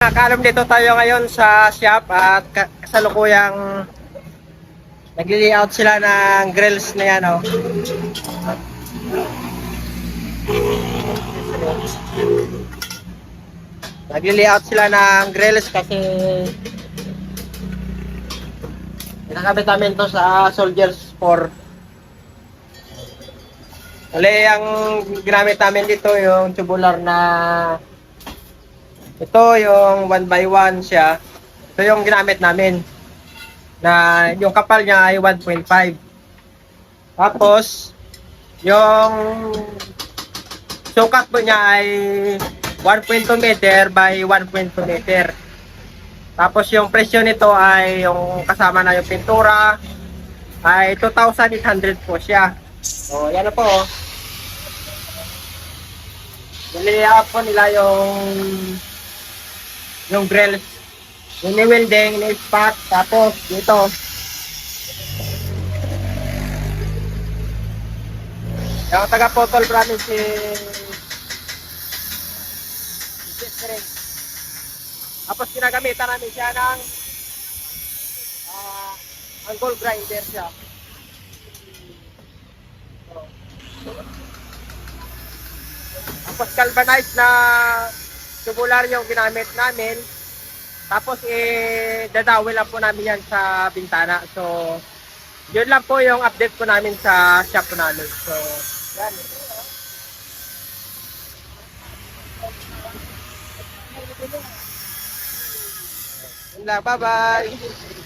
Kalum dito tayo ngayon sa shop at kasalukuyang nagli-layout sila ng grills na yan, oh. Nagli-layout sila ng grills kasi nakakabit namin to sa Soldiers 4.Ali, ang ginamit namin dito yung tubular na ito, yung 1x1 siya. Ito yung ginamit namin na yung kapal niya ay 1.5. Tapos yung sukat po niya ay 1.2 meter by 1.2 meter. Tapos yung presyo nito ay yung kasama na yung pintura ay 2,800 po siya. So yan na po. Nililayout po nila yung grills, yung ni-welding, ni-spot, tapos dito. Yung taga-potol promise si Jeffrey. Tapos ginagamitan namin siya ng angle grinder siya. Tapos galvanized na tubular yung ginamit namin. Tapos dadawil lang po namin yan sa bintana. So yun lang po yung update po namin sa shop po namin. So yan. Yun lang, bye bye.